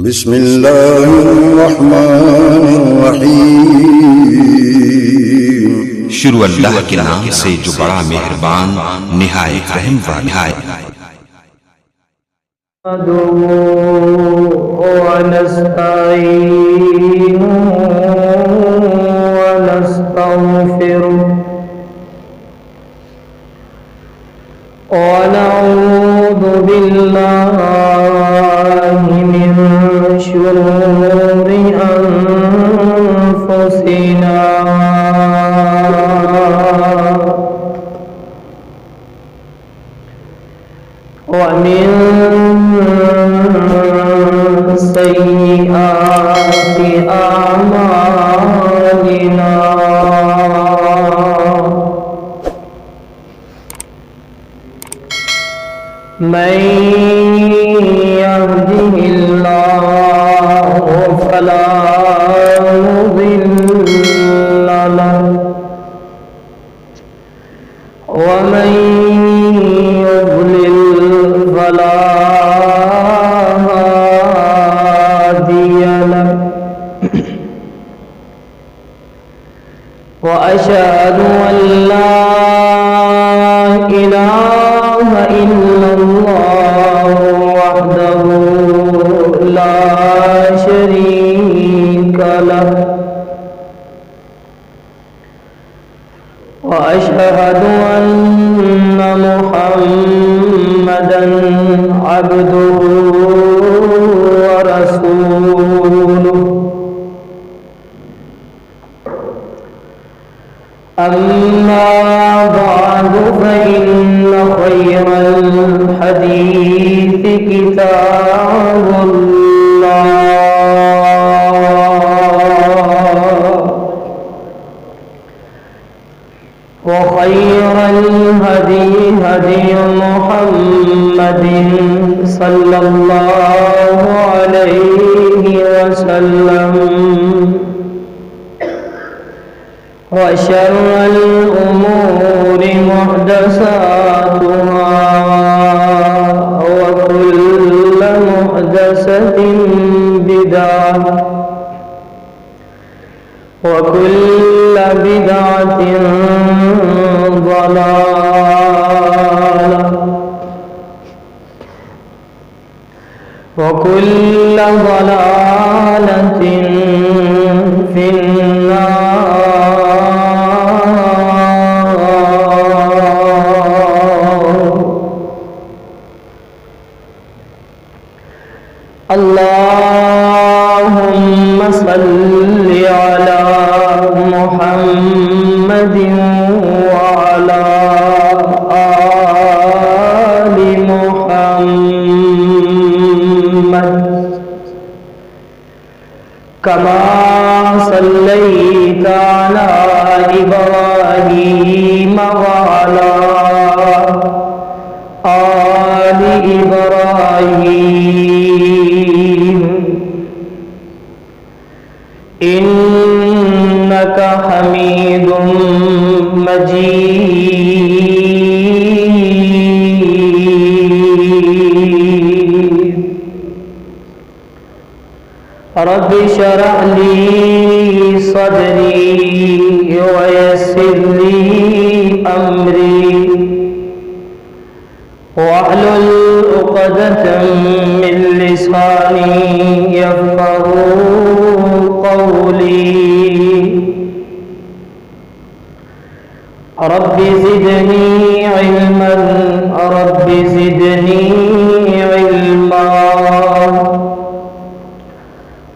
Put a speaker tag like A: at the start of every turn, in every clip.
A: بسم الله الرحمن الرحیم
B: شروع اللہ کے نام سے جو بڑا مہربان نہایت رحم والا ہے۔
C: ونعوذ بالله من شرور أنفسنا ومن سيئات أعمالنا من يهده الله فلا مضل له ومن يضلل فلا هادي له وأشهد أن لا إله إلا الله وحده لا شريك له وأشهد أن محمدا عبده ورسوله أما بعد فإن خير الحديث كتاب الله وخير الهدي هدي محمد صلى الله عليه وسلم وشر الأمور محدثاتها وكل محدثة بدعة وكل بدعة ضلالة وكل ضلالة في النار. اللهم صل على محمد وعلى آل محمد كما صليت على إبراهيم وعلى آل إبراهيم إنك حميد مجيد. رب اشرح لي صدري ويسر لي أمري واحلل عقدة من لساني يفقهوا قولي. رب زدني علما رب زدني علما.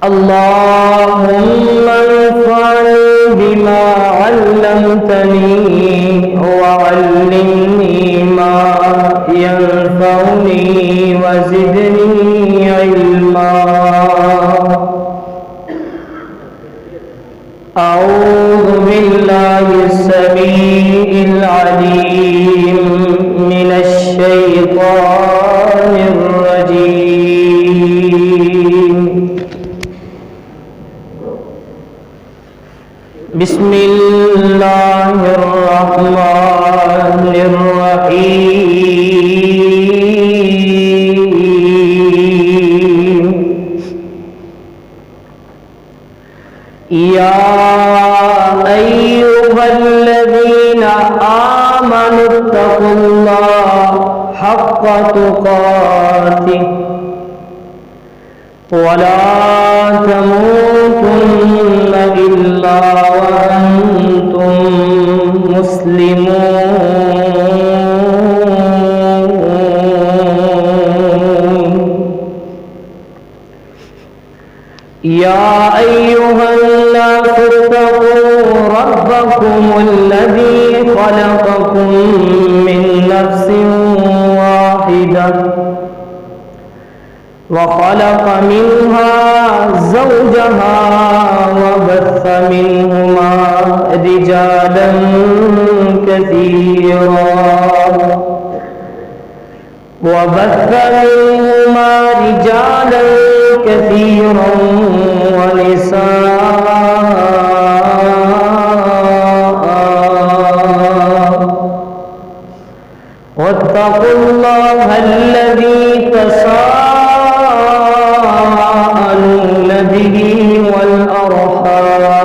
C: اللهم انفعني بما علمتني وعلمني ما ينفعني وزدني علما. أعوذ بالله السميع العليم من الشيطان الرجيم. بسم الله الرحمن الرحيم. یا ایھا الذین آمنوا اتقوا اللہ حق تقاتہ ولا تموتن الا وانتم مسلمون یا ایھا الناس اتقوا ربکم الذی خلقکم من نفس واحدہ وخلق منها زوجها وبث منهما رجالا كثيرا ونساء واتقوا الله الذي تساءلون به والأرحام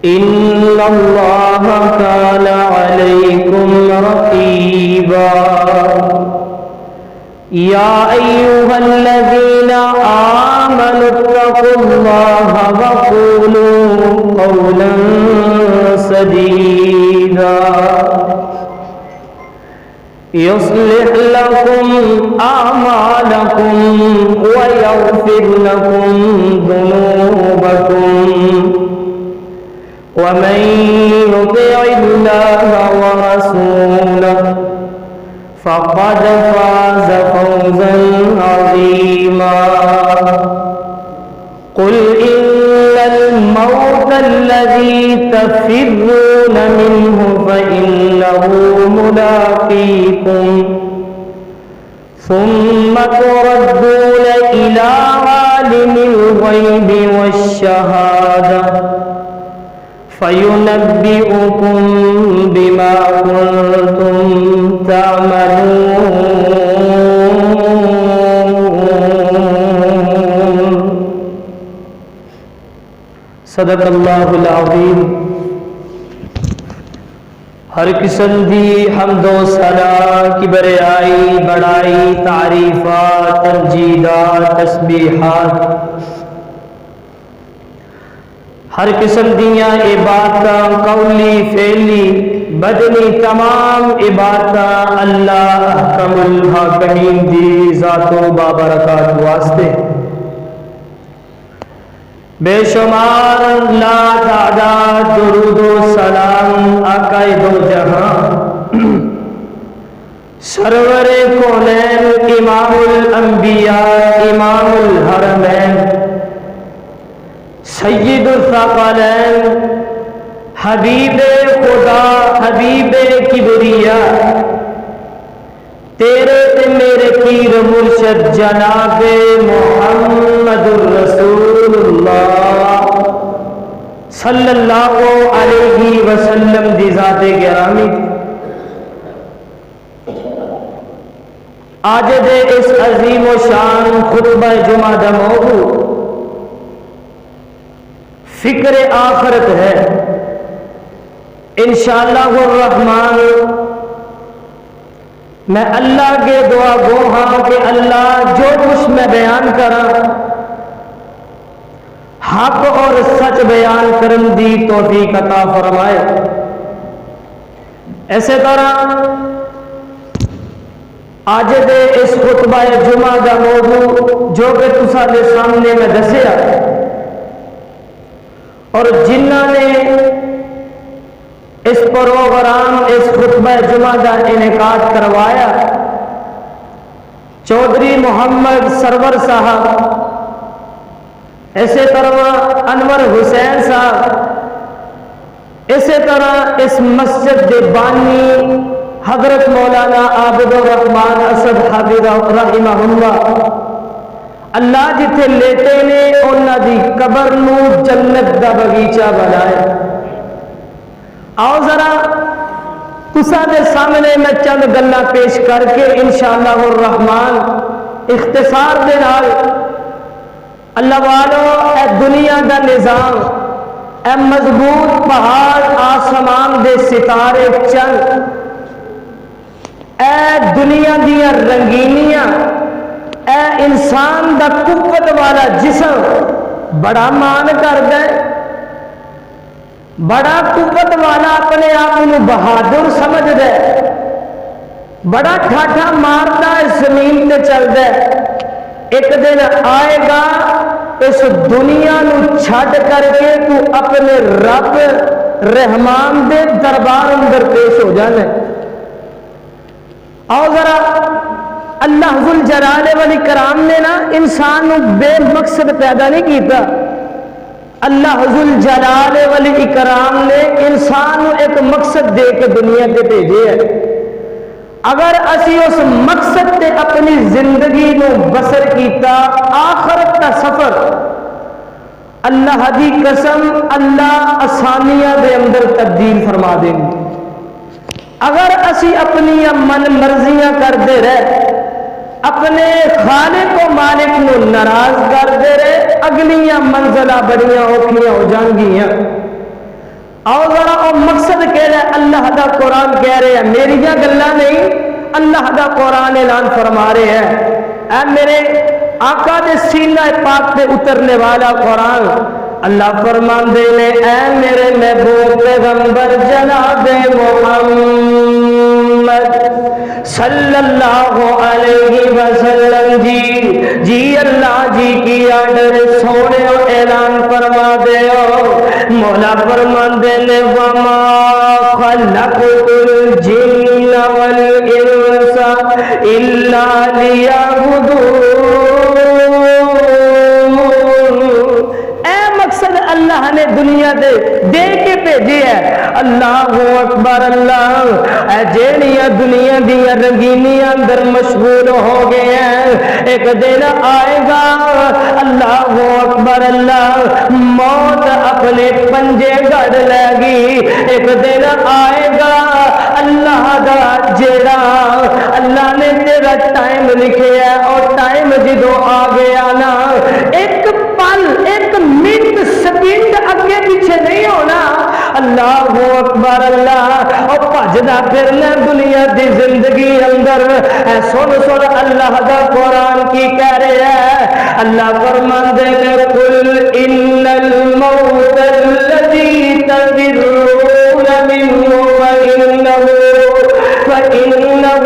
C: إن الله كان عليكم رقيبا يا أيها الذين آمنوا اتقوا الله وقولوا قولا سديدا يصلح لكم أعمالكم ويغفر لكم ذنوبكم ومن يطع الله ورسوله فقد فاز فوزا عظيما قل إن الموت الذي تفرون منه فإنه ملاقيكم ثم تردون إلى عالم الغيب والشهادة فينبئكم بما كنتم تعملون صدق اللہ العظیم۔ ہر قسم دی حمد و ثنا کی بریائی بڑائی تعریفات تمجیدات تسبیحات ہر قسم دیاں عبادتاں قولی فعلی بدنی تمام عبادتاں اللہ احکم الحاکمین دی ذات و بابرکات واسطے بے شمار لا تعداد درود و سلام آقا دو جہاں سرور کونین امام الانبیاء امام الحرمین سید الثقلین حبیب خدا حبیب کبریا تیرے تے میرے پیر مرشد جناب محمد الرسول اللہ صلی اللہ علیہ وسلم دی ذات گرامی آج دے اس عظیم و شان خطبہ جمعہ دا موضوع فکر آخرت ہے۔ انشاءاللہ الرحمن میں اللہ کے دعا گو ہاں کہ اللہ جو کچھ میں بیان کرا حق اور سچ بیان کرن دی توفیق عطا فرمائے۔ ایسے طرح آج دے اس خطبہ جمعہ دا موضوع جو کہ تسا دے سامنے میں دسیا اور جنہ نے اس پروگرام اس خطبہ جمعہ کا انعقاد کروایا چودھری محمد سرور صاحب، اسی طرح انور حسین صاحب، اسی طرح اس مسجد کے بانی حضرت مولانا عابد الرحمان اسد حافظ رحمہ اللہ، اللہ جتھے لیٹے نے انہاں دی قبر نو جنت دا باغیچہ بنائے۔ آؤ ذرا تساں دے سامنے میں چند گلاں پیش کر کے انشاءاللہ الرحمن اختصار دے نال اللہ والو اے دنیا دا نظام، اے مضبوط پہاڑ آسمان دے ستارے چند، اے دنیا دیا رنگینیاں، اے انسان دا قوت والا جسم بڑا مان کردا ہے، بڑا قوت والا اپنے آپ کو بہادر سمجھدا ہے، بڑا ٹھاٹھا مارتا ہے، زمین تے چلدا ہے۔ ایک دن آئے گا اس دنیا نو چھڈ کر کے تو اپنے رب رحمان دے دربار اندر پیش ہو جانا ہے۔ اور ذرا اللہ ذوالجلال والاکرام نے نا انسان نو بے مقصد پیدا نہیں کیتا، اللہ ذوالجلال والاکرام نے انسان نو ایک مقصد دے کے دنیا تے بھیجے ہے۔ اگر اسی اس مقصد تے اپنی زندگی نو بسر کیتا، آخرت کا سفر اللہ دی قسم اللہ آسانیاں دے اندر تبدیل فرما دیں گے۔ اگر اسی اپنی من مرضیاں کرتے رہے، اپنے خالق و مالک نو ناراض کرتے رہے، اگلیاں منزلہ بڑیاں اوکھیاں ہو جان گیاں۔ اور ذرا وہ مقصد کہہ رہے اللہ دا قرآن کہہ رہے ہیں، میری گلاں نہیں، اللہ دا قرآن اعلان فرما رہے ہیں۔ اے میرے آقا دے سینہ پاک پہ اترنے والا قرآن، اللہ فرماندے نے اے میرے محبوب پیغمبر جناب محمد صلی اللہ علیہ وسلم جی اللہ جی کی آڈر سونے اعلان فرما دے ہو۔ مولا فرماندے نے وما خلقت الجن والانس الا لیعبدون، اللہ نے دنیا دے کے بھیجی ہے۔ اللہ اکبر اللہ، اے جیڑیاں دنیا دیا رنگینیاں اندر مشغول ہو گئے ہیں، ایک دن آئے گا اللہ اکبر اللہ، موت اپنے پنجے گڑ لے گی۔ ایک دن آئے گا اللہ دا جیڑا اللہ نے تیرا ٹائم لکھے ہے، اور ٹائم جدو آ گیا نا، ایک پل ایک منٹ سیکنڈ اگے پیچھے نہیں ہونا۔ اللہ اکبر اللہ، اور بھجدا پھرنا دنیا دی زندگی اندر۔ سن سن اللہ دا قرآن کی کہہ رہے ہیں، اللہ فرماندے نے قل ان الموت الذی تفرون منه فإنه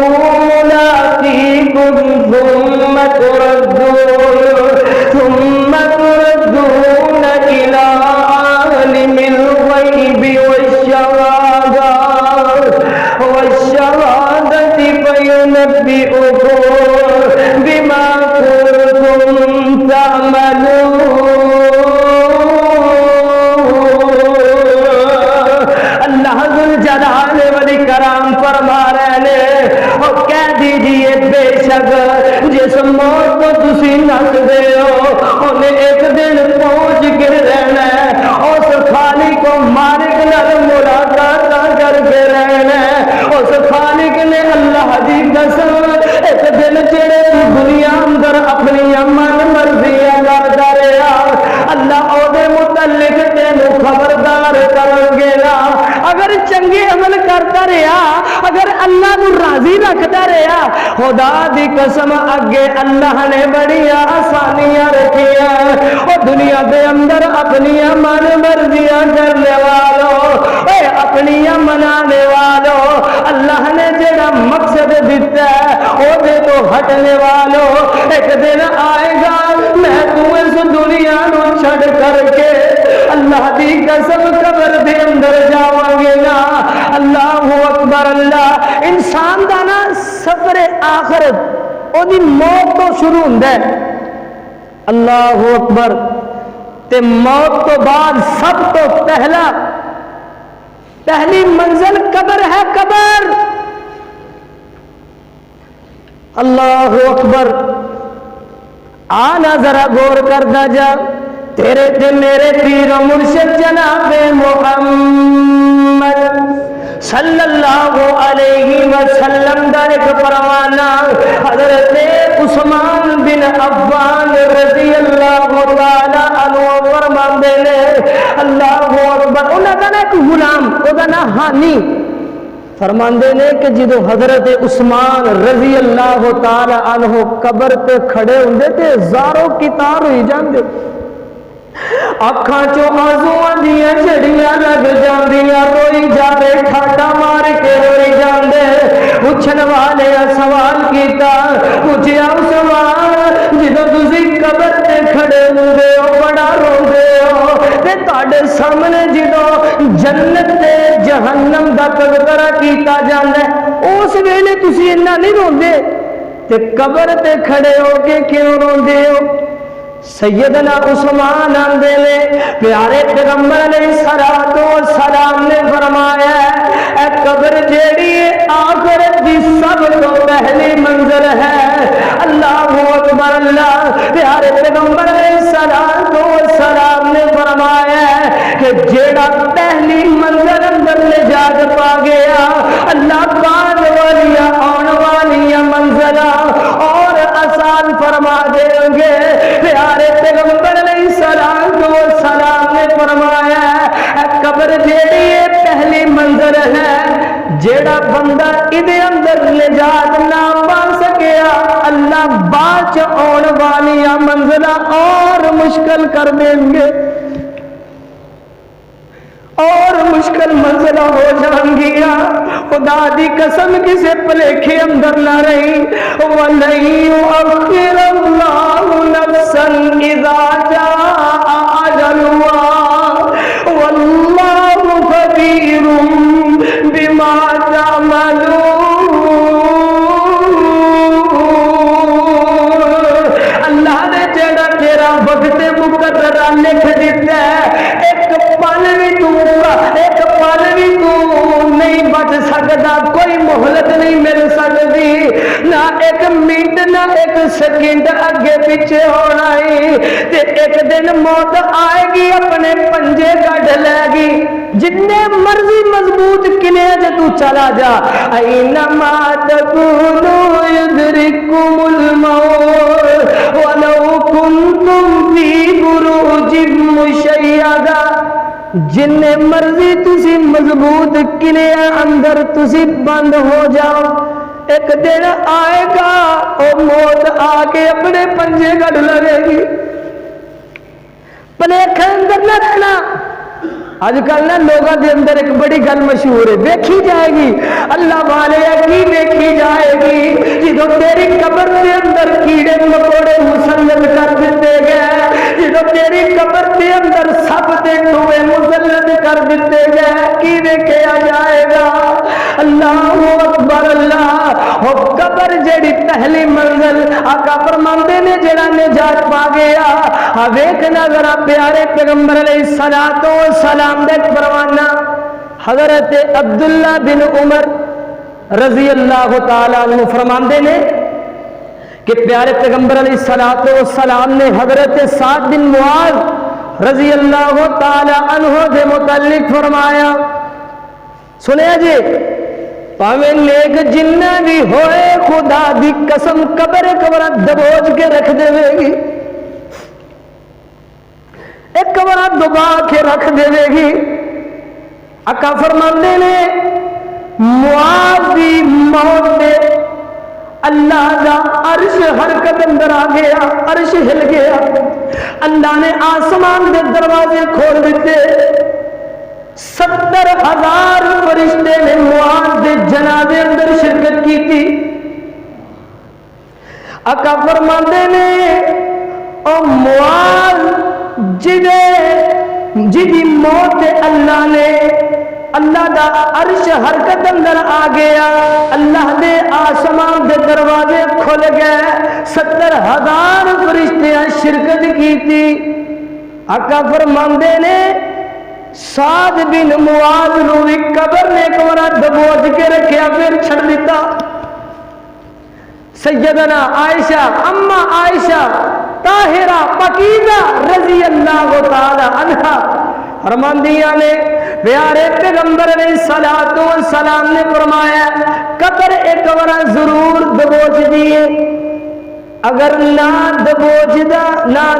C: ملاقيكم ثم تردون إلى عالم الغيب والشهادة فينبئكم بما كنتم تعملون۔ اللہ ذوالجلال والاکرام فرما رہے ہیں، اور کہہ دیجئے بے شک جس موت کو تسی نسدے ہو انہیں ایک دن پہنچ کے رہنا ہے، اس خالق و مالک نال ملاقات کر کے رہنا ہے۔ اس خالق نے اللہ دی قسم ایک دن جڑے دنیا اندر اپنی من مرضیاں کردا رہا، اللہ او دے متعلق تینوں خبردار کرن گے نا۔ اگر چنگے عمل کرتا رہا، اگر اللہ نو راضی رکھتا رہا، خدا دی قسم اگے اللہ نے بڑی آسانیاں رکھی ہیں۔ اور دنیا دے اندر اپنی من مرضیاں کرنے والوں، اپنی منانے والوں، اللہ نے جڑا مقصد دیتا ہے او دے تو ہٹنے والوں، ایک دن آئے گا میں تو اس دنیا نو چھڑ کر کے اللہ دی قسم قبر دے اندر جاواں گے نا۔ اللہ اکبر اللہ، انسان دا نا سفر آخرت او دی موت تو شروع ہوندا ہے۔ اللہ اکبر، تے موت تو بعد سب تو پہلی منزل قبر ہے، قبر۔ اللہ اکبر، آنا ذرا غور کردا جا، تیرے تے میرے پیر و مرشد جناب محمد صلی اللہ علیہ وسلم دا ایک فرمانا، حضرت عثمان بن عفان رضی اللہ تعالی عنہ فرماندے نے اللہ اکبر، انہاں دا ایک غلام اودا نام ہانی فرماندے نے کہ جدو حضرت عثمان رضی اللہ تعالی عنہ قبر تے کھڑے ہوندے تے زاروں کی تار ہوئی جاندے، اکھاں چوں آنسواں دیاں جھڑیاں لگ جاندیاں، روئی جاندے ٹھاٹا مار کے روئی جاندے۔ پوچھن والے سوال کیتا، پوچھیا عثمان جدوں تسی قبر تے کھڑے ہوندے ہو بڑا روندے ہو تے تہاڈے سامنے جدوں جنت تے جہنم دا تذکرہ کیتا جاندا ہے اس ویلے تسی اتنا نہیں روندے تے قبر تے کھڑے ہو کے کیوں روندے ہو؟ سیدنا عثمان آندے نے پیارے پیغمبر علیہ السلام نے فرمایا اے قبر جیڑی آخرت دی سب تو پہلی منزل ہے۔ اللہ اکبر، اللہ پیارے پیغمبر علیہ السلام نے فرمایا کہ جیڑا پہلی منزل اندر نجات پا گیا اللہ بعد والیاں آن والیاں منزلہ اور آسان فرما دیں گے۔ پیارے پیغمبر علیہ السلام نے فرمایا اے قبر جیڑی پہلی منزل ہے، جیڑا بندہ ادھے اندر نجات نہ پا سکیا اللہ بعد آن والیاں منزلہ اور مشکل کر دیں گے، اور مشکل منزلہ ہو جائیں گیا۔ خدا دی قسم کسے پلیکھے اندر نہ رہی، وَلَن يُؤَخِّرَ اللَّهُ نَفْسًا إِذَا جَاءَ أَجَلُهَا وَاللَّهُ خَبِيرٌ بِمَا تَعْمَلُونَ۔ اللہ نے جڑا تیرا وقت مقررہ لکھ دیتا ہے، ایک پل بھی تو نہیں بچ سکتا، کوئی مہلت نہیں مل سکتی، نہ ایک منٹ نہ ایک سیکنڈ اگے پیچھے ہونا ہی، تے ایک دن موت آئے گی اپنے پنجے کڈ لے گی، جتنے مرضی مضبوط قلعے جے تو چلا جا، اینما تکونوا یدرککم الموت ولو کنتم فی بروج مشیدہ، جن مرضی تسی مضبوط قلعے اندر تسی بند ہو جاؤ، ایک دن آئے گا اور موت آ کے اپنے پنجے کڈ لگے گی۔ پلیکھے اندر نہ رہنا۔ آج کل نا لوگوں کے اندر ایک بڑی گل مشہور ہے، دیکھی جائے گی اللہ والے کی دیکھی جائے گی جدو تیری قبر کے اندر کیڑے مکوڑے مسلط کر دیتے گئے، جدو تیری قبر کے اندر سب تے ٹوئے مسلط کر دیتے گئے، کی دیکھا جائے گا؟ اللہ اکبر، اللہ وہ قبر جڑی پہلی منزل آقا فرماندے نے جڑا نجات پا گیا، ویکھنا ذرا پیارے پیغمبر علیہ السلام دے پروانہ حضرت عبداللہ بن عمر رضی اللہ تعالی عنہ فرماندے نے کہ پیارے پیغمبر علیہ السلام نے حضرت سعد بن معاذ رضی اللہ تعالی عنہ دے متعلق فرمایا، سنیا جی، پاویں نیک جنہ بھی ہوئے خدا دی قسم قبر دبوچ کے رکھ دے گی، ایک کمرہ دبا کے رکھ دے گی۔ آقا فرماندے نے معاذ دی موت دے اللہ دا عرش حرکت اندر آ گیا، عرش ہل گیا، اللہ نے آسمان دے دروازے کھول دیتے، 70,000 فرشتے نے معاذ دے جنازے اندر شرکت کی تھی۔ آقا فرماندے نے او معاذ جدی موت اللہ نے اللہ دا عرش حرکت اندر آ گیا، اللہ دے آسمان دے دروازے کھل گئے، 70,000 فرشتیاں شرکت کی تھی۔ آقا فرماندے نے سعد بن معاذ نو بھی قبر نے ایک بار دبوچ کے رکھیا پھر چھڑ دیتا۔ سیدنا عائشہ، اما عائشہ طاہرہ پاکیزہ رضی اللہ تعالی عنہا فرماندیاں نے پیارے پیغمبر علیہ السلام نے فرمایا قبر ایک بار ضرور دبوچ دیے، اگر نہ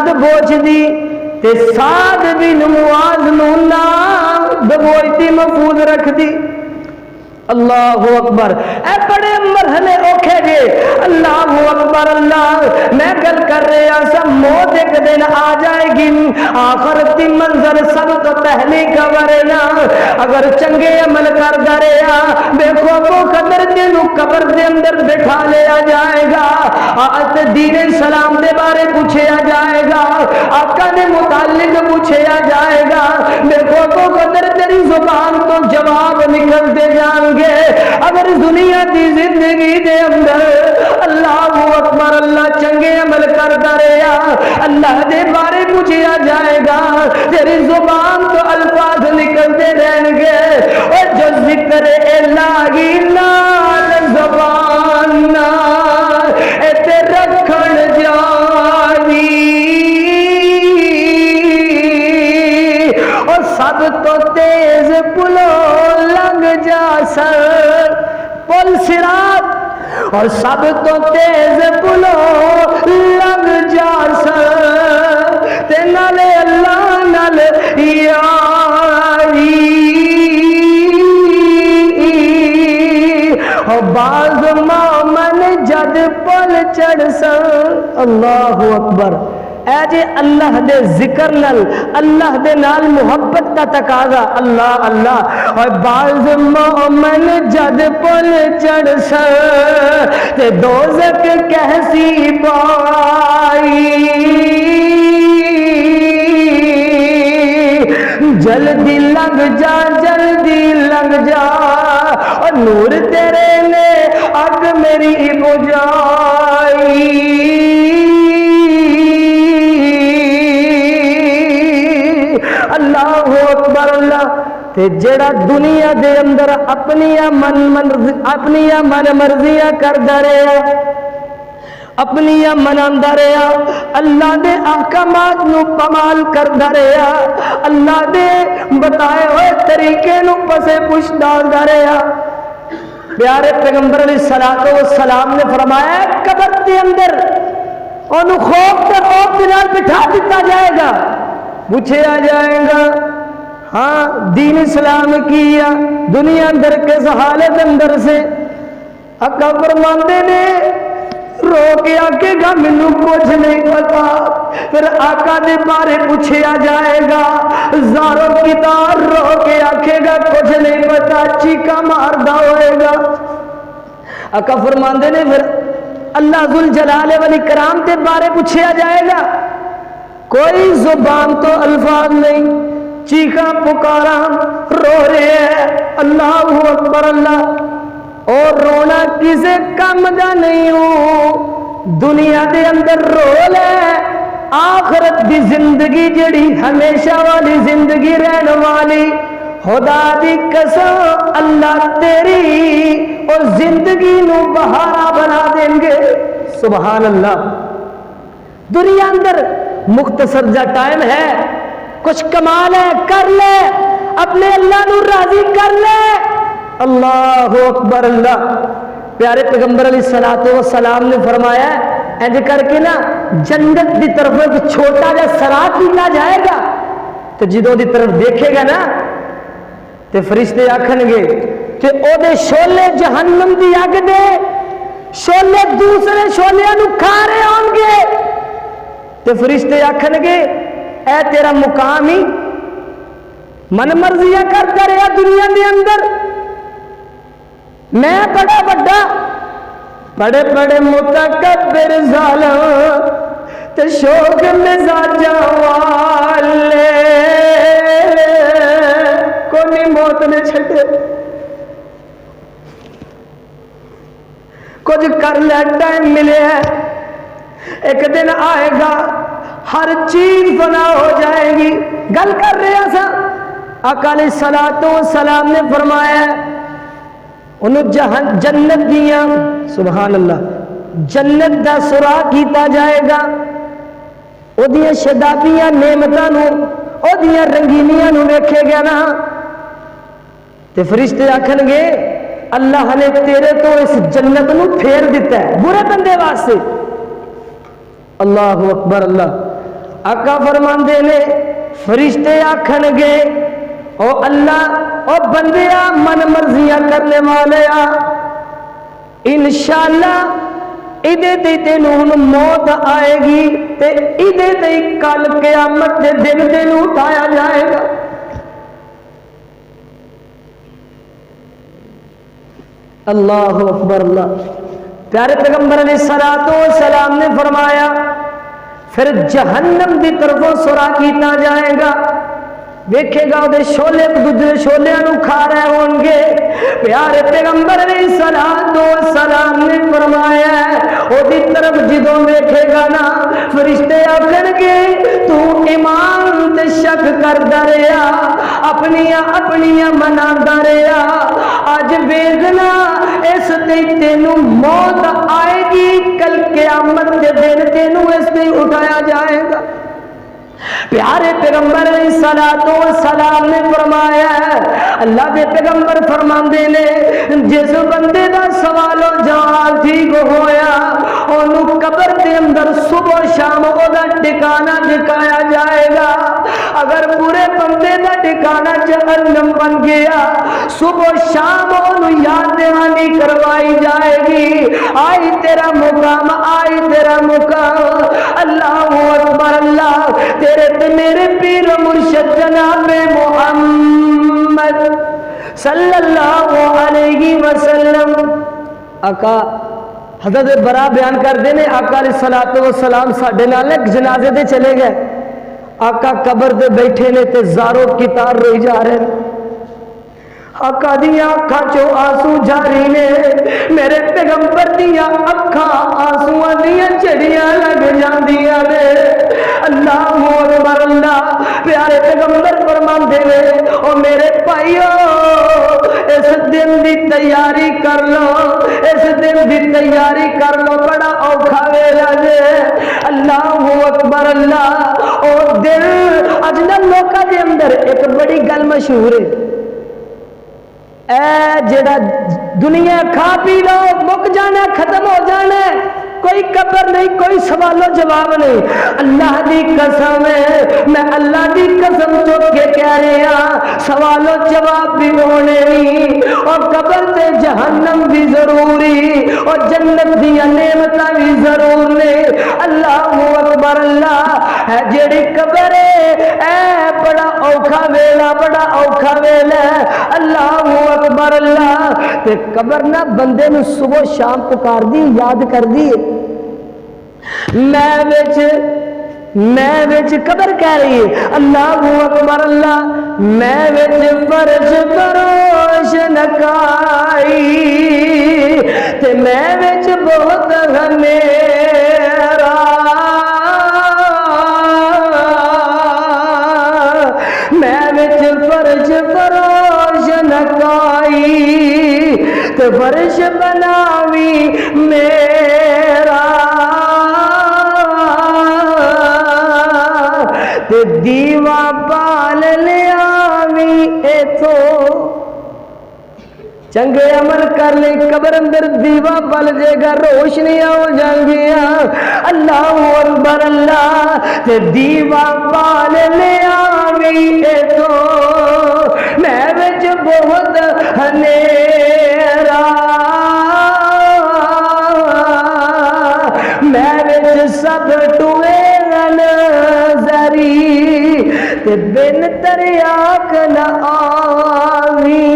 C: دبوچ دی تے سعد بن معاذ نو نہ دبوچتی محفوظ رکھ دی. اللہ اکبر. اے بڑے مرحلے اوکھے جے. اللہ اکبر. اللہ میں گل کر رہا سا موت ایک دن آ جائے گی. آخرت دی منظر سب تو پہلی قبر ہے نا. اگر چنگے عمل کر رہا بے خوف و خطر تینوں قبر دے اندر بٹھا لیا جائے گا. دین اسلام دے بارے پوچھیا جائے گا, آقا دے متعلق پوچھیا جائے گا. بے خوف و خطر تیری زبان تو جواب نکلتے جان گے. اگر دنیا دی زندگی دے اندر اللہ اکبر اللہ چنگے عمل کرتا رہا, اللہ دے بارے پوچھیا جائے گا, تیری زبان تو الفاظ نکلتے رہیں گے. اور جو ذکر الہی نال زبان تے رکھن جانی, اور سب تو تیز پلو لنگ جا سر پل صراط, اور سب تو تیز پلو لنگ جا سر تے نالے اللہ نال یاری. اور بعض مومن جد پل چڑھ سن. اللہ اکبر. اے جے اللہ دے ذکر نال اللہ دے نال محبت کا تقاضا اللہ اللہ. اور بعض مومن جد پل چڑھ سن تے دوزخ کیسی پائی, جلدی لنگ جا جلدی لنگ جا, اور نور تیرے نے اگ میری بجھائی. اللہ اکبر. اللہ تے جڑا دنیا دے اندر اپنیاں من مرضیاں کردا رہا, اپنیاں مناندا رہا, اللہ دے احکامات نو پامال کردا رہا, اللہ دے بتائے ہوئے طریقے نو پسے پش ڈالدا رہا. پیارے پیغمبر علیہ الصلوۃ والسلام نے فرمایا قبر کے اندر انہوں خوف تے خوف کے نال بٹھا دیتا جائے گا, پوچھا جائے گا ہاں دین اسلام کیا دنیا اندر کس حالت اندر سے. آقا فرماندے نے رو کے آکے گا مینوں کچھ نہیں پتا. پھر آقا دے بارے پوچھیا جائے گا, زارو کتار رو کے آکھے گا کچھ نہیں پتا, چیکا ماردا ہوئے گا. آقا فرماندے نے پھر اللہ ذوالجلال والاکرام دے بارے پوچھیا جائے گا, کوئی زبان تو الفاظ نہیں, چیخا پکارا رو رہے ہیں. اللہ اکبر. اللہ اور رونا کسے کم دا نہیں ہوں, دنیا دے اندر رو لے, آخرت دی زندگی جڑی ہمیشہ والی زندگی رہن والی, خدا دی قسم اللہ تیری اور زندگی نو بہارا بنا دیں گے. سبحان اللہ. دنیا اندر مختصر جا ٹائم ہے, کچھ کمال ہے کر لے, اپنے اللہ نو راضی کر لے. اللہ اکبر. اللہ پیارے پیغمبر علیہ الصلوۃ والسلام نے فرمایا انج کر کے نا جنت دی طرف ایک چھوٹا جا سراغ کیتا جائے گا, تو جدوں دی طرف دیکھے گا نا تے فرشتے آکھن گے کہ او دے شولے جہنم دی اگ دے شولے دوسرے شولیاں نو کھا رہے ہون گے. تے فرشتے آکھن گے اے تیرا مقام ہی من مرضیاں کرتا رہا دنیا دے اندر, میں بڑا بڑا بڑے بڑے متکبر ظالم تے شوق مزاجاں والے کوئی موت نے چھٹے, کچھ کر لے ٹائم ملے ہے, ایک دن آئے گا ہر چیز فنا ہو جائے گی. گل کر رہا سا آقا علیہ الصلوۃ والسلام نے فرمایا انہوں جنت دیاں سبحان اللہ جنت دا سراغ کیتا جائے گا, او دیاں شدابیاں نعمتاں نو او دیاں رنگینیاں نو ویکھے گا نا, تے فرشتے آکھن گے اللہ نے تیرے تو اس جنت نو پھیر دیتا ہے برے بندے واسطے, اللہ اکبر اللہ. آقا فرماندے نے فرشتے آکھن گے او اللہ او بندیا من مرضیاں کرنے والے آ انشاءاللہ ایدے تے تینوں ہن موت آئے گی تے ایدے تے کل قیامت دے دن تینوں اٹھایا جائے گا. اللہ اکبر اللہ. پیارے پیغمبر علیہ الصلوۃ والسلام نے فرمایا پھر جہنم دی طرفوں سرا کیتا جائے گا. دیکھے گا وہ شولے دوسرے شولیاں نو کھا رہے ہوں گے. پیارے پیغمبر علیہ الصلوۃ والسلام نے فرمایا وہ دی طرف جدوں دیکھے گا نا فرشتے آکھن گے تو ایمان تے شک کردا رہیا اپنیاں منادا رہیا اج ویکھنا اس تے تینوں موت آئے گی کل قیامت دے دن تینوں اس تے اٹھایا جائے گا. پیارے پیغمبر علیہ الصلوۃ والسلام نے فرمایا اللہ دے پیغمبر فرماندے نے جس بندے دا سوال و جواب ٹھیک ہویا اونوں قبر دے اندر صبح و شام او دا ٹھکانہ دکھایا جائے گا. اگر پورے بندے دا ٹھکانہ جہنم بن گیا صبح و شام اونوں یاد دہانی کروائی جائے گی آئی تیرا مقام آئی تیرا مقام. اللہ اکبر اللہ. تیرے تے میرے پیر مرشد جناب محمد صلی اللہ علیہ وسلم. آقا حضرت برا بیان کر دینے آقا علیہ الصلوۃ والسلام ساڈے نال ایک جنازے دے چلے گئے. آقا قبر دے بیٹھے نے تے زاروں کی تار روئی جا رہے. آقا دیاں اکھاں چوں آنسو جاری نے میرے پیغمبر دیاں اکھاں آنسواں دیاں چڑیاں لگ جاندیاں نے. اللہ اکبر اللہ. پیارے پیغمبر فرماندے نے او میرے بھائیو اس دن دی تیاری کر لو اس دن دی تیاری کر لو بڑا اوکھا ویلا جے. اللہ اکبر اللہ. او دل اج نہ لوکاں دے اندر ایک بڑی گل مشہور ہے اے جڑا دنیا کھا پی لو مک جانا ختم ہو جانا کوئی قبر نہیں کوئی سوال و جواب نہیں. اللہ دی قسم ہے میں اللہ دی قسم چوک کے کہہ رہے ہاں سوال و جواب بھی ہونے نہیں اور قبر تے جہنم بھی ضروری اور جنت دی نعمتاں بھی ضرور نے. اللہ اکبر اللہ. ہے جڑی قبر ہے اے بڑا اوکھا ویلا بڑا اوکھا ویلا. اللہ اکبر اللہ. تے قبر نہ بندے نو صبح شام پکار دی یاد کر دی میں وچ قبر کہہ رہی ہے. اللہ اکبر اللہ. میں وچ فرش فروش نکائی تے میں وچ بہت گھنیرا میں وچ فرش فروش نکائی تے فرش بناوی میرا تے دیوا پال لیا وی ایتھو چنگے عمل کر لے قبر اندر دیوا بل جے گا روشنیاں ہو جان گیا. اللہ اکبر اللہ. تے دیوا پال لیا وی ایتھو میں وچ بہت ہنیرا میں وچ سب ٹوئے نظری تے بن تریاک نہ آوی.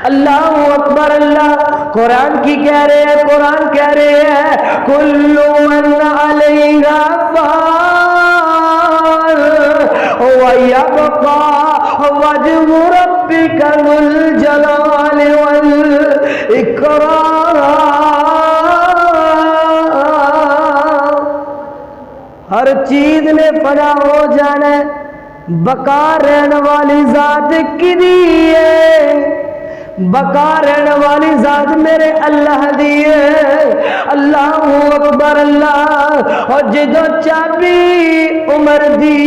C: اللہ اکبر اللہ. قرآن کی کہہ رہے ہیں قرآن کہہ رہے ہیں کل من علیہا فان ویبقى وجه ربك ذو الجلال والإكرام. ہر چیز نے فنا ہو جانا ہے بقا رہن والی ذات کی دیئے بقا رہن والی ذات میرے اللہ دیئے. اللہ اکبر اللہ. اور جدو چابی عمر دی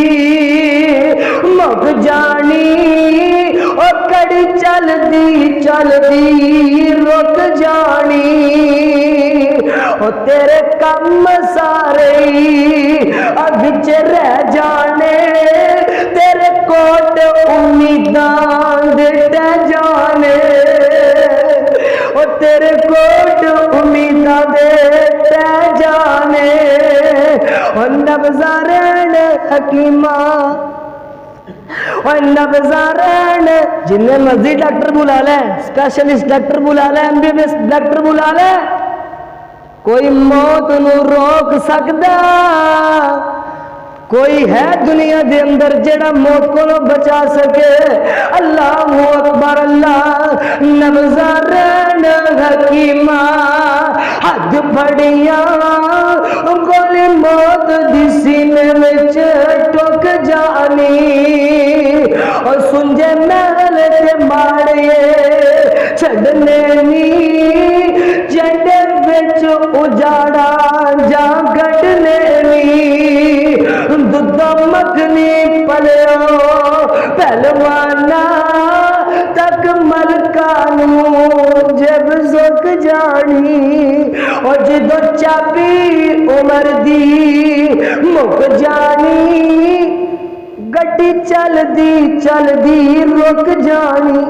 C: مک جانی اور کڑی چلدی چلدی رک جانی او تیرے کم سارے وچ رہ جانے تیرے کوٹ امیداں دے ٹہ جانے او تیرے کوٹ امیداں دے ٹہ جانے او نبزارین حکیمہ اور نبزارین جنہیں مرضی ڈاکٹر بلا لے اسپیشلسٹ ڈاکٹر بلا لے MBBS ڈاکٹر بلا لے کوئی موت نو روک سکدا کوئی ہے دنیا دے اندر جڑا موت کو بچا سکے اللہ اکبر اللہ نبزارین حکیمہ حد پھڑیاں گولی موت دی سینے وچ ٹک جانی اور سنجے محل تے ماڑیے چھڑنے نی جنڈے وچ اجاڑا جا گڑنے نی دودھ مکھنی پلیو پہلوانا تک ملکانو جب زک جانی اور جدو چابی عمر دی مک جانی گڈی چل دی رک جانی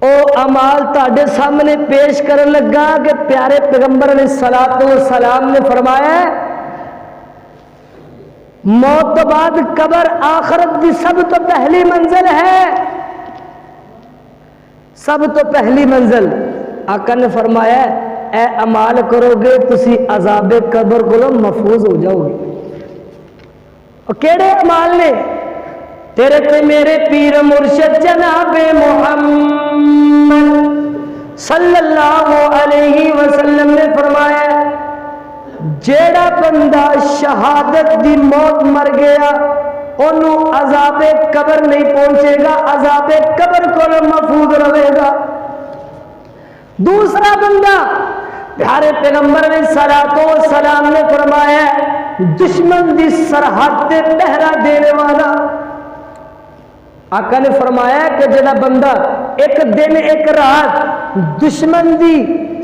C: او امال تاڑے سامنے پیش کرن لگا کہ پیارے پیغمبر علیہ السلام نے فرمایا موت تو بعد قبر آخرت دی سب تو پہلی منزل ہے سب تو پہلی منزل آقا نے فرمایا اے امال کرو گے تسی عذاب قبر کو محفوظ ہو جاؤ گے اور کیڑے امال نے تیرے تے میرے پیر مرشد جناب محمد صلی اللہ علیہ وسلم نے فرمایا جیڑا بندہ شہادت دی موت مر گیا انہوں عذاب قبر نہیں پہنچے گا عذاب قبر کو محفوظ رہے گا دوسرا بندہ پیارے پیغمبر علیہ السلام نے فرمایا دشمن دی سرحد تے پہرا دینے والا آقا نے فرمایا کہ جڑا بندہ ایک دن ایک رات دشمن دی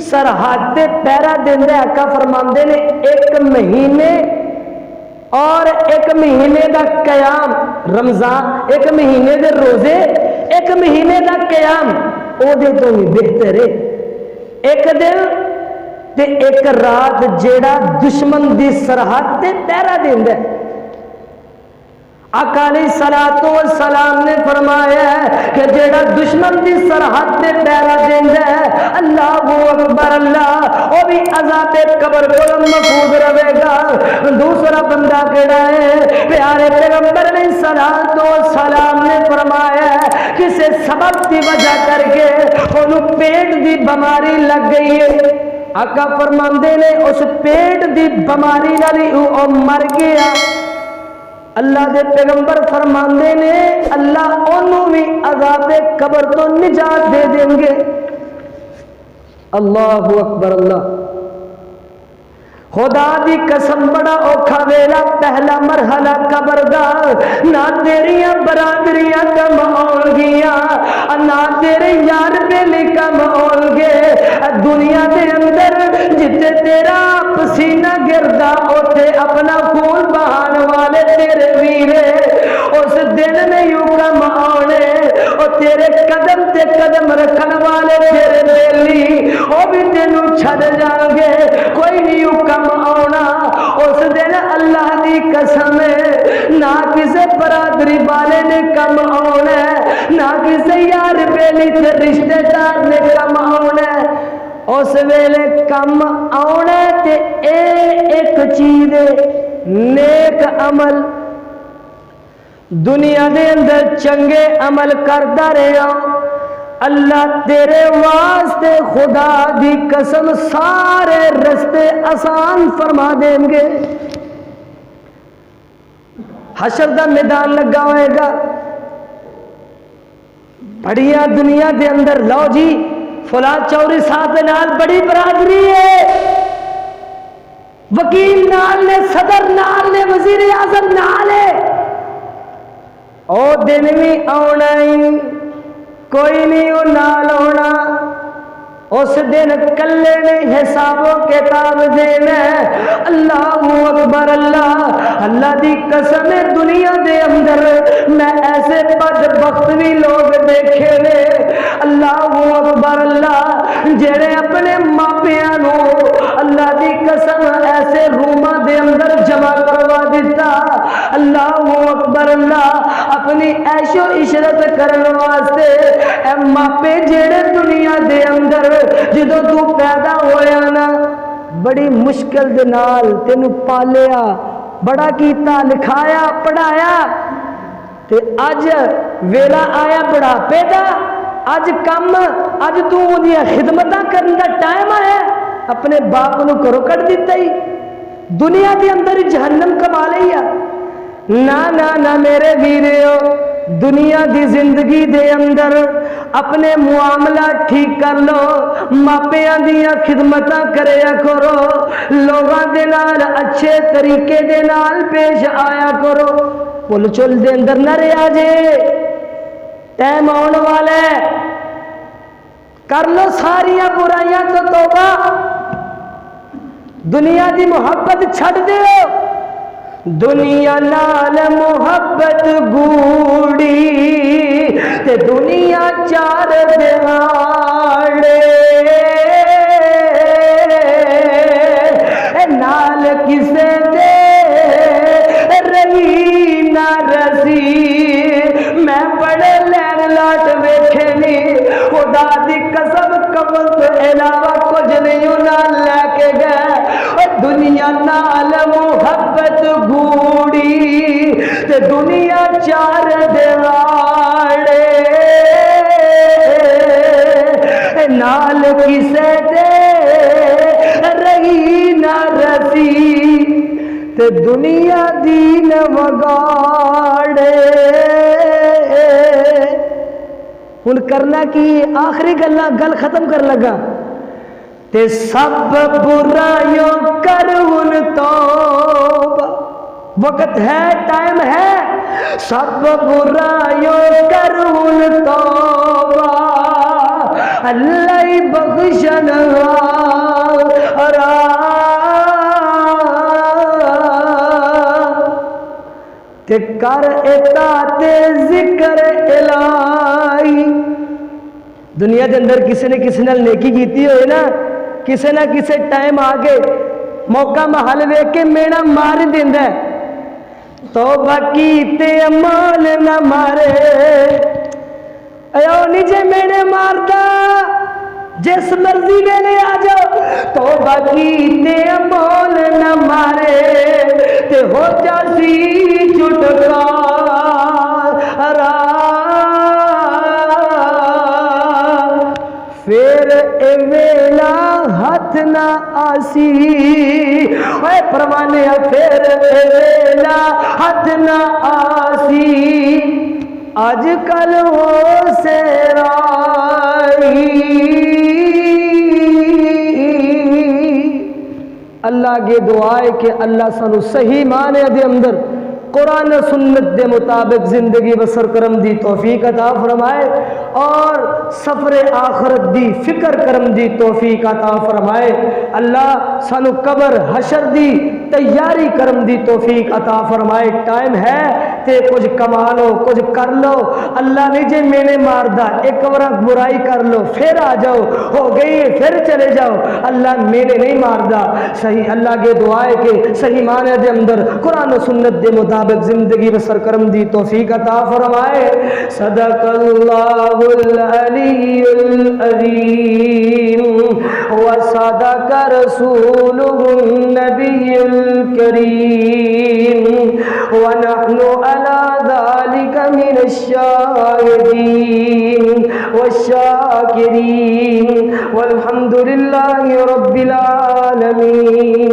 C: سرحد تے پہرا دیندا ہے آقا فرماندے نے ایک مہینے اور ایک مہینے دا قیام رمضان ایک مہینے دے روزے ایک مہینے دا قیام او دے تو بھی بہتر ہے ایک دن تے ایک رات جیڑا دشمن دی سرحد تے پہرا دیندا ہے آقا علیہ السلام نے فرمایا کہ جیڑا دشمن دی سرحد تے پہرا دیندا ہے اللہ اکبر اللہ وہ بھی عذاب قبر کو محفوظ رہے گا دوسرا بندہ کیڑا ہے پیارے پیغمبر علیہ السلام نے فرمایا کسے سبب دی وجہ کر کے انہوں پیٹ دی بیماری لگ گئی ہے آقا فرماندے نے اس پیٹ دی بیماری نال او مر گیا اللہ دے پیغمبر فرماندے نے اللہ انہوں بھی عذاب قبر تو نجات دے دیں گے اللہ اکبر اللہ خدا دی قسم بڑا اوکھا ویلا پہلا مرحلہ قبر دا نہ تیریاں برادریاں کم آن گیا نہ تیرے یار بیلی کم آن گے دنیا دے اندر جتے تیرا پسینہ گردا اوتے اپنا خون بہان والے تیرے ویرے اس دن میں یوں کم آنے اور تیرے قدم تے قدم رکھن والے تیرے بیلی وہ بھی تینوں چھڑ جائیں گے کوئی نہیں یوں کم آنا اس دن اللہ دی قسم نہ کسے برادری والے نے کم آنا نہ کسے یار بیلی تے رشتہ دار نے کم آنا اس ویلے کم آنا تے ایک چیز نیک عمل دنیا دے اندر چنگے عمل کرتا رہا اللہ تیرے واسطے خدا دی قسم سارے رستے آسان فرما دیں گے حشر دا میدان لگا ہوئے گا بڑیاں دنیا دے اندر لو جی فلاں چوری صاحب نال بڑی برادری ہے وکیل نال نے صدر نال نے وزیر اعظم نال ہے او دن بھی آنا ہی، کوئی نہیں وہ نال ہونا، اس دن کلے نے حساب و کتاب دینا ہے۔ اللہ اکبر، اللہ دی قسم ہے، دنیا دے اندر میں ایسے بدبخت بھی لوگ دیکھے نے، اللہ اکبر، جڑے اپنے ماپیاں نو اللہ دی قسم ایسے روماں دے اندر جمع کروا دیتا، اللہ اکبر، اپنی عیش و عشرت کرن واسطے اے ماپے جڑے دنیا دے اندر جدو تو پیدا ہویا نا بڑی مشکل دے نال تینو پالیا، بڑا کیتا، لکھایا، پڑھایا، تے اج ویلا آیا بڑھاپے دا، اج کم، اج تو اودیاں خدمتاں کرن دا ٹائم آیا، اپنے باپ نو گھروں کڈ دتا ہی، دنیا دے اندر جہنم کما لئی۔ نا نا نا میرے ویریو، دنیا دی زندگی دے اندر اپنے معاملہ ٹھیک کر لو، ماپیاں دیاں خدمتاں کریا کرو، لوگاں دے نال اچھے طریقے دے نال پیش آیا کرو، پل چل دے اندر نہ رہیا جے، ٹائم آن والا ہے، کر لو ساریاں برائیاں تو توبہ، دنیا دی محبت چھڈ دیو، دنیا نال محبت گوڑی تے دنیا چار دیواڑے، نال کسے دے رہی نہ رسی، میں بڑے لین لاٹ ویکھے نہیں، خدا دی قسم کفن تو علاوہ کچھ نہیں انہاں لے کے گئے، دنیا نال محبت گوڑی تے دنیا چار دیواڑے، نال کسے دے رہی نہ رسی تے دنیا دین وگاڑے۔ ہن کرنا کی آخری گل ختم کر لگا، تے سب برائیوں کر ہن توبہ، وقت ہے، ٹائم ہے، سب برائیوں کر ہن توبہ، اللہ بخشن ہارا، تے کر اطاعت ذکر الہی۔ دنیا کے اندر کسی نے کسی نال نیکی کیتی ہوئے نا، کسی نہ کسی ٹائم آگے موقع محل ویکھ کے مینا مار دیندا ہے، توبہ کیتے مال نہ مارے، ایو نہیں جے مینے ماردا جس مرضی ویلے آ جاؤ، توبہ کیتے مال نہ مارے تے ہو جاسی چھٹکارا، پھر اے ویلا ہاتھ نہ آسی، اے پروانے پھر اے ویلا ہاتھ نہ آسی، آج کل ہو سیرائی۔ اللہ کی دعا ہے کہ اللہ سانو صحیح معنی دے اندر قرآن و سنت دے مطابق زندگی بسر کرم دی توفیق عطا فرمائے، اور سفر آخرت دی فکر کرم دی توفیق عطا فرمائے۔ اللہ سانو قبر حشر دی تیاری کرم دی توفیق عطا فرمائے۔ ٹائم ہے تے کچھ کما لو، کچھ کر لو، اللہ نہیں جے میں نے ماردا، ایک ورق برائی کر لو پھر آ جاؤ، ہو گئی ہے پھر چلے جاؤ، اللہ میں نے نہیں ماردا۔ صحیح اللہ کے دعا ہے کہ صحیح معنی دے اندر قرآن و سنت دے مطابق زندگی بسر کرم دی توفیق عطا فرمائے۔ صدق اللہ العلی العظیم وصدق رسولہ النبی الکریم ونحن على ذلك من الشاهدين والشاكرين والحمد لله رب العالمين۔